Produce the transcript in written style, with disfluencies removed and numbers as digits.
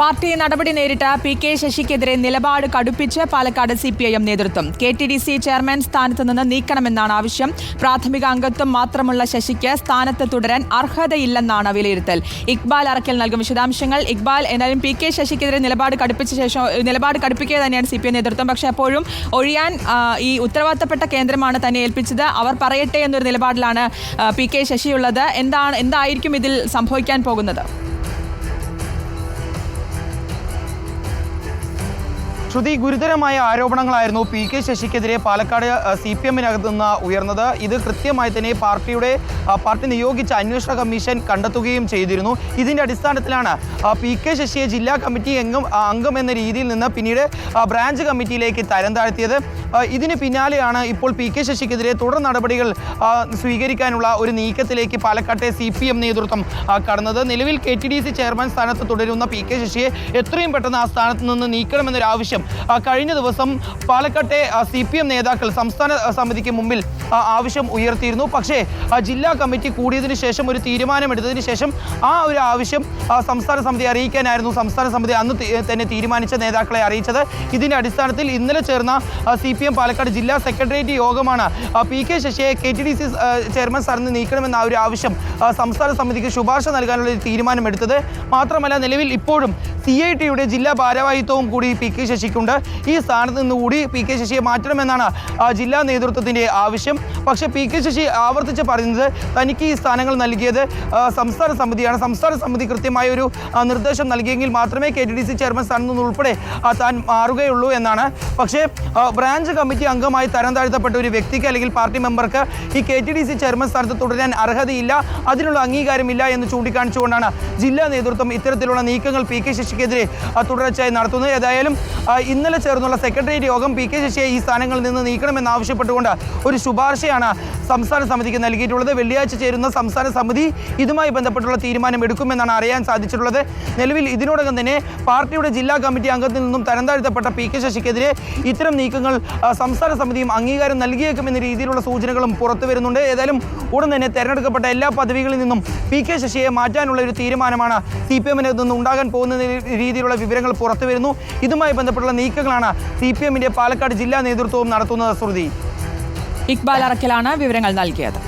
Party നടപടി നേരിട്ട P K. ശശിക്കെതിരെ നിലപാട് കടുപ്പിച്ച് പാലക്കാട് CPIM നേതൃത്വം. KTDC ചെയർമാൻ സ്ഥാനത്ത് നിന്ന് നീക്കണമെന്നാണ് ആവശ്യം. പ്രാഥമിക അംഗത്വം മാത്രമുള്ള ശശിക്ക് സ്ഥാനത്ത് തുടരാൻ അർഹതയില്ലെന്നാണ് വിലയിരുത്തൽ. ഇക്ബാൽ അറക്കൽ നൽകും വിശദാംശങ്ങൾ. ഇക്ബാൽ, എന്നാലും പി.കെ. ശശിക്കെതിരെ നിലപാട് കടുപ്പിക്കുക തന്നെയാണ് CPIM നേതൃത്വം. പക്ഷേ അപ്പോഴും ഒഴിയാൻ ഈ ഉത്തരവാദിത്തപ്പെട്ട കേന്ദ്രമാണ് തന്നെ ഏൽപ്പിച്ചത്. അവർ പറയട്ടെ എന്നൊരു നിലപാടിലാണ് പി.കെ. ശശിയുള്ളത്. എന്തായിരിക്കും ഇതിൽ സംഭവിക്കാൻ പോകുന്നത്? ശ്രുതി, ഗുരുതരമായ ആരോപണങ്ങളായിരുന്നു പി.കെ. ശശിക്കെതിരെ പാലക്കാട് CPIM-നകത്ത് നിന്ന് ഉയർന്നത്. ഇത് കൃത്യമായി തന്നെ പാർട്ടി നിയോഗിച്ച അന്വേഷണ കമ്മീഷൻ കണ്ടെത്തുകയും ചെയ്തിരുന്നു. ഇതിൻ്റെ അടിസ്ഥാനത്തിലാണ് പി.കെ. ശശിയെ ജില്ലാ കമ്മിറ്റി അംഗം എന്ന രീതിയിൽ നിന്ന് പിന്നീട് ബ്രാഞ്ച് കമ്മിറ്റിയിലേക്ക് തരം താഴ്ത്തിയത്. ഇതിന് പിന്നാലെയാണ് ഇപ്പോൾ പി.കെ. ശശിക്കെതിരെ തുടർ നടപടികൾ സ്വീകരിക്കാനുള്ള ഒരു നീക്കത്തിലേക്ക് പാലക്കാട്ടെ CPIM നേതൃത്വം കടന്നത്. നിലവിൽ KTDC ചെയർമാൻ സ്ഥാനത്ത് തുടരുന്ന പി.കെ. ശശിയെ എത്രയും പെട്ടെന്ന് ആ സ്ഥാനത്ത് നിന്ന് നീക്കണമെന്നൊരു ആവശ്യം കഴിഞ്ഞ ദിവസം പാലക്കാട്ടെ CPIM നേതാക്കൾ സംസ്ഥാന സമിതിക്ക് മുമ്പിൽ ആവശ്യം ഉയർത്തിയിരുന്നു. പക്ഷേ ജില്ലാ കമ്മിറ്റി കൂടിയതിനു ശേഷം ഒരു തീരുമാനമെടുത്തതിന് ശേഷം ആ ഒരു ആവശ്യം സംസ്ഥാന സമിതി അറിയിക്കാനായിരുന്നു സംസ്ഥാന സമിതി അന്ന് തന്നെ തീരുമാനിച്ച നേതാക്കളെ അറിയിച്ചത്. ഇതിൻ്റെ അടിസ്ഥാനത്തിൽ ഇന്നലെ ചേർന്ന CPIM പാലക്കാട് ജില്ലാ സെക്രട്ടേറിയറ്റ് യോഗമാണ് പി.കെ. ശശിയെ KTDC ചെയർമാൻ സ്ഥാനത്ത് നീക്കണമെന്ന ഒരു ആവശ്യം സംസ്ഥാന സമിതിക്ക് ശുപാർശ നൽകാനുള്ള ഒരു തീരുമാനമെടുത്തത്. മാത്രമല്ല, നിലവിൽ ഇപ്പോഴും CIT-യുടെ ജില്ലാ ഭാരവാഹിത്വവും കൂടി പി.കെ. ശശിക്കുണ്ട്. ഈ സ്ഥാനത്ത് നിന്നുകൂടി പി.കെ. ശശിയെ മാറ്റണമെന്നാണ് ജില്ലാ നേതൃത്വത്തിൻ്റെ ആവശ്യം. പക്ഷേ പി.കെ. ശശി ആവർത്തിച്ച് പറയുന്നത് തനിക്ക് ഈ സ്ഥാനങ്ങൾ നൽകിയത് സംസ്ഥാന സമിതിയാണ്. സംസ്ഥാന സമിതി കൃത്യമായ ഒരു നിർദ്ദേശം നൽകിയെങ്കിൽ മാത്രമേ KTDC ചെയർമാൻ സ്ഥാനത്ത് നിന്ന് ഉൾപ്പെടെ താൻ മാറുകയുള്ളൂ എന്നാണ്. പക്ഷേ ബ്രാഞ്ച് കമ്മിറ്റി അംഗമായി തരം താഴ്ത്തപ്പെട്ട ഒരു വ്യക്തിക്ക് അല്ലെങ്കിൽ പാർട്ടി മെമ്പർക്ക് ഈ KTDC ചെയർമാൻ സ്ഥാനത്ത് തുടരാൻ അർഹതയില്ല, അതിനുള്ള അംഗീകാരമില്ല എന്ന് ചൂണ്ടിക്കാണിച്ചുകൊണ്ടാണ് ജില്ലാ നേതൃത്വം ഇത്തരത്തിലുള്ള നീക്കങ്ങൾ പി.കെ. ശശിക്കെതിരെ തുടർച്ചയായി നടത്തുന്നത്. ഏതായാലും ഇന്നലെ ചേർന്നുള്ള സെക്രട്ടേറിയറ്റ് യോഗം പി.കെ. ശശിയെ ഈ സ്ഥാനങ്ങളിൽ നിന്ന് നീക്കണമെന്നാവശ്യപ്പെട്ടുകൊണ്ട് ഒരു ശുപാർശയാണ് സംസ്ഥാന സമിതിക്ക് നൽകിയിട്ടുള്ളത്. വെള്ളിയാഴ്ച ചേരുന്ന സംസ്ഥാന സമിതി ഇതുമായി ബന്ധപ്പെട്ടുള്ള തീരുമാനം എടുക്കുമെന്നാണ് അറിയാൻ സാധിച്ചിട്ടുള്ളത്. നിലവിൽ ഇതിനോടകം തന്നെ പാർട്ടിയുടെ ജില്ലാ കമ്മിറ്റി അംഗത്തിൽ നിന്നും തരം താഴ്ത്തപ്പെട്ട പി.കെ. ശശിക്കെതിരെ ഇത്തരം നീക്കങ്ങൾ സംസ്ഥാന സമിതിയും അംഗീകാരം നൽകിയേക്കുമെന്ന രീതിയിലുള്ള സൂചനകളും പുറത്തു വരുന്നുണ്ട്. ഏതായാലും ഉടൻ തന്നെ തെരഞ്ഞെടുക്കപ്പെട്ട എല്ലാ പദവികളിൽ നിന്നും പി.കെ. ശശിയെ മാറ്റാനുള്ള ഒരു തീരുമാനമാണ് CPIM-ന് നിന്ന് ഉണ്ടാകാൻ പോകുന്ന രീതിയിലുള്ള വിവരങ്ങൾ പുറത്തു വരുന്നു. ഇതുമായി ബന്ധപ്പെട്ടുള്ള നീക്കങ്ങളാണ് CPIM-ന്റെ പാലക്കാട് ജില്ലാ നേതൃത്വവും നടത്തുന്നത്. ശ്രുതി, ഇക്ബാൽ അറക്കലാണ് വിവരങ്ങൾ നൽകിയത്.